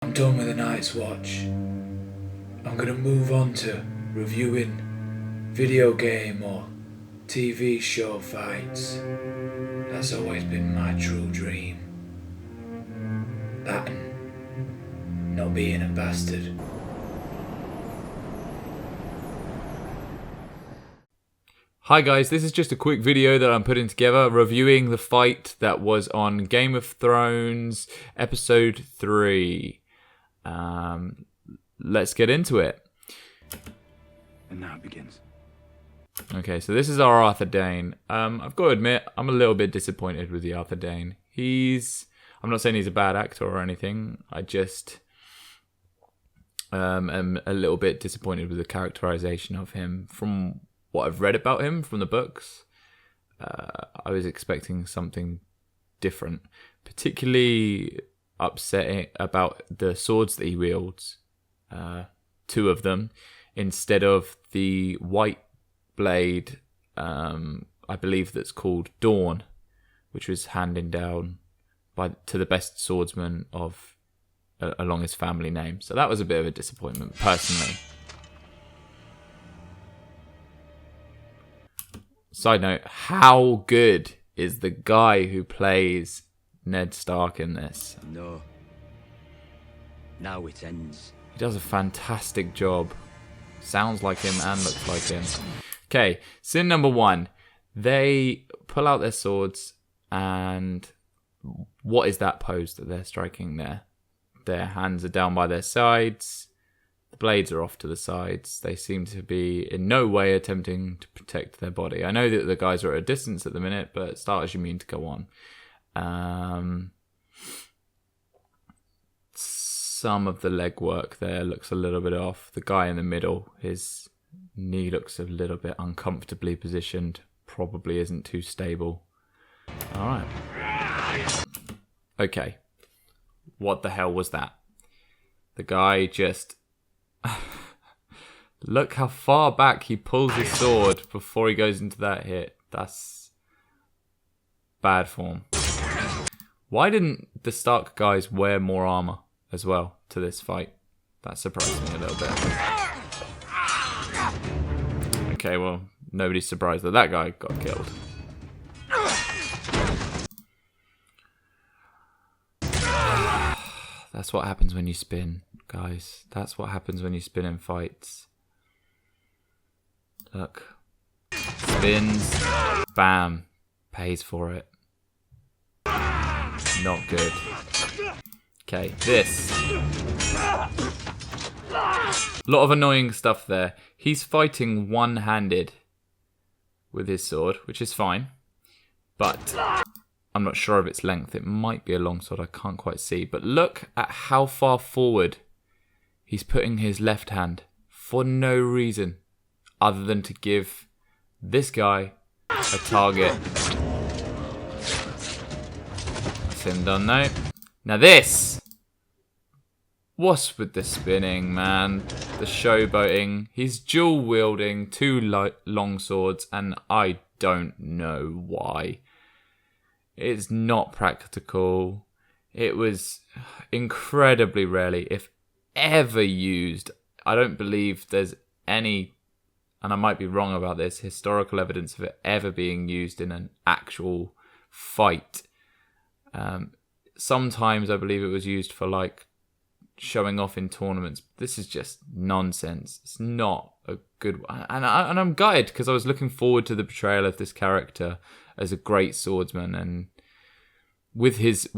I'm done with the Night's Watch. I'm gonna move on to reviewing video game or TV show fights. That's always been my true dream. That and not being a bastard. Hi guys, this is just a quick video that I'm putting together reviewing the fight that was on Game of Thrones episode 3. Let's get into it. And now it begins. Okay, so this is our Arthur Dayne. I've got to admit, I'm a little bit disappointed with the Arthur Dayne. I'm not saying he's a bad actor or anything. I just am a little bit disappointed with the characterization of him. From what I've read about him from the books, I was expecting something different. Particularly upsetting about the swords that he wields. 2 of them, instead of the white blade, I believe that's called Dawn, which was handed down to the best swordsman of along his family name. So that was a bit of a disappointment, personally. Side note, how good is the guy who plays Ned Stark in this? No. Now it ends. He does a fantastic job. Sounds like him and looks like him. Okay, sin number 1. They pull out their swords, and what is that pose that they're striking there? Their hands are down by their sides. The blades are off to the sides. They seem to be in no way attempting to protect their body. I know that the guys are at a distance at the minute, but start as you mean to go on. Some of the leg work there looks a little bit off. The guy in the middle, his knee looks a little bit uncomfortably positioned. Probably isn't too stable. Alright. Okay. What the hell was that? The guy just... Look how far back he pulls his sword before he goes into that hit. That's bad form. Why didn't the Stark guys wear more armor as well to this fight? That surprised me a little bit. Okay, well, nobody's surprised that that guy got killed. That's what happens when you spin, guys. That's what happens when you spin in fights. Look. Spins. Bam. Pays for it. Not good. Okay, this. A lot of annoying stuff there. He's fighting one-handed with his sword, which is fine. But I'm not sure of its length. It might be a long sword. I can't quite see. But look at how far forward he's putting his left hand for no reason other than to give this guy a target. That's him done now. Now this. What's with the spinning, man? The showboating. He's dual wielding 2 long swords, and I don't know why. It's not practical. It was incredibly rarely, if ever, used. I don't believe there's any, and I might be wrong about this, historical evidence of it ever being used in an actual fight. Sometimes I believe it was used for like showing off in tournaments. This is just nonsense. It's not a good one. And I'm gutted because I was looking forward to the portrayal of this character as a great swordsman and with his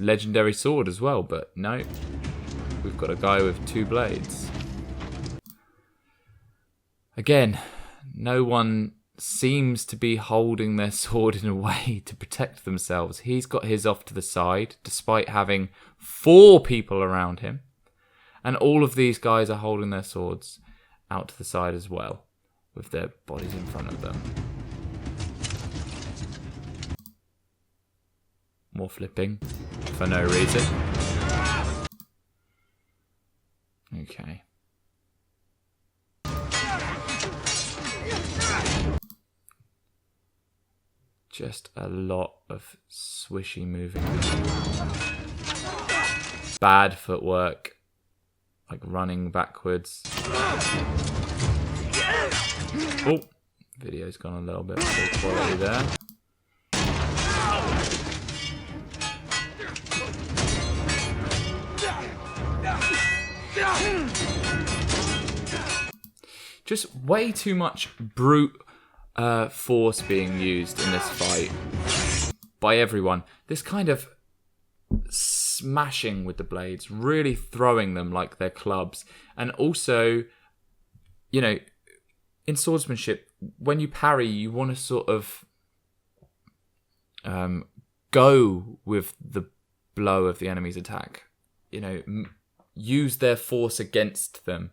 legendary sword as well. But no, we've got a guy with 2 blades. Again, no one seems to be holding their sword in a way to protect themselves. He's got his off to the side, despite having 4 people around him. And all of these guys are holding their swords out to the side as well, with their bodies in front of them. More flipping, for no reason. Okay. Just a lot of swishy moving. bad footwork, like running backwards. Oh, video's gone a little bit poor quality there. Just way too much brute force being used in this fight by everyone. This kind of smashing with the blades, really throwing them like they're clubs. And also, you know, in swordsmanship, when you parry, you want to sort of go with the blow of the enemy's attack. You know, use their force against them.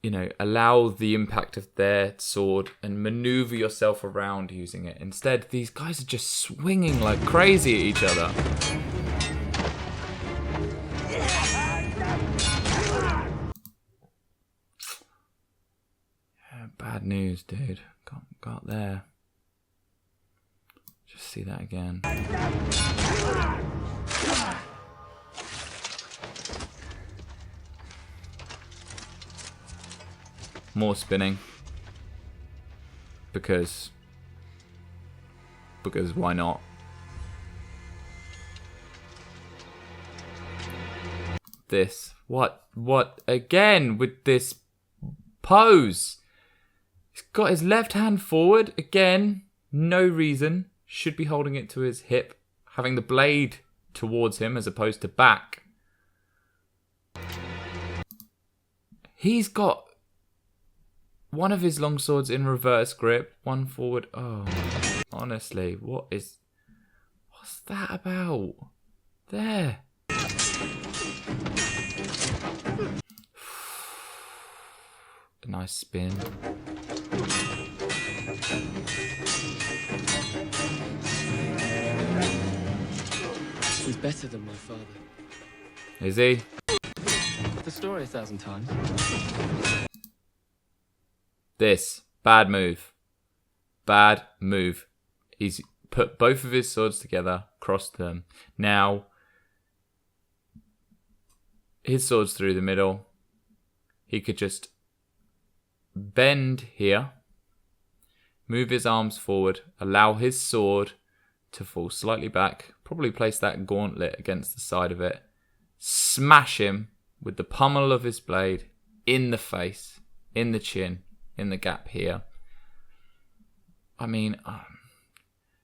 You know, allow the impact of their sword and maneuver yourself around using it. Instead, these guys are just swinging like crazy at each other. Yeah, bad news, dude. Got there. Just see that again. More spinning. Because why not? This. What again with this pose? He's got his left hand forward again. No reason. Should be holding it to his hip, having the blade towards him as opposed to back. He's got one of his long swords in reverse grip, one forward. Oh, honestly, what's that about? There. A nice spin. He's better than my father. Is he? The story 1,000 times. This. Bad move. Bad move. He's put both of his swords together, crossed them. Now, his sword's through the middle. He could just bend here, move his arms forward, allow his sword to fall slightly back, probably place that gauntlet against the side of it, smash him with the pummel of his blade in the face, in the chin, in the gap here. I mean,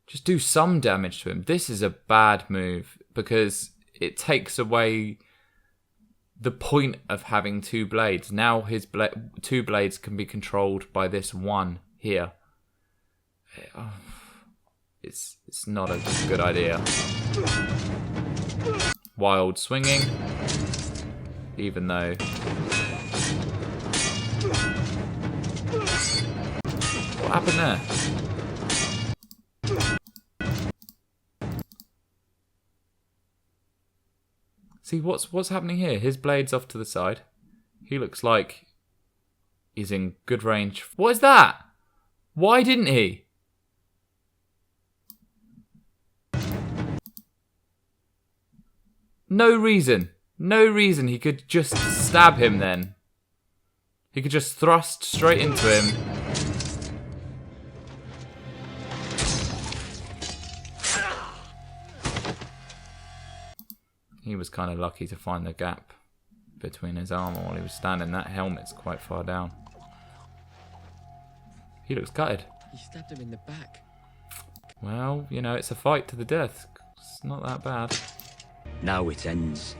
just do some damage to him. This is a bad move because it takes away the point of having two blades. Now his two blades can be controlled by this one here. It's not a good idea. Wild swinging, even though what happened there? See, what's happening here? His blade's off to the side. He looks like he's in good range. What is that? Why didn't he? No reason. No reason. He could just stab him then. He could just thrust straight into him. He was kind of lucky to find the gap between his armour while he was standing. That helmet's quite far down. He looks gutted. You stabbed him in the back. Well, you know, it's a fight to the death. It's not that bad. Now it ends.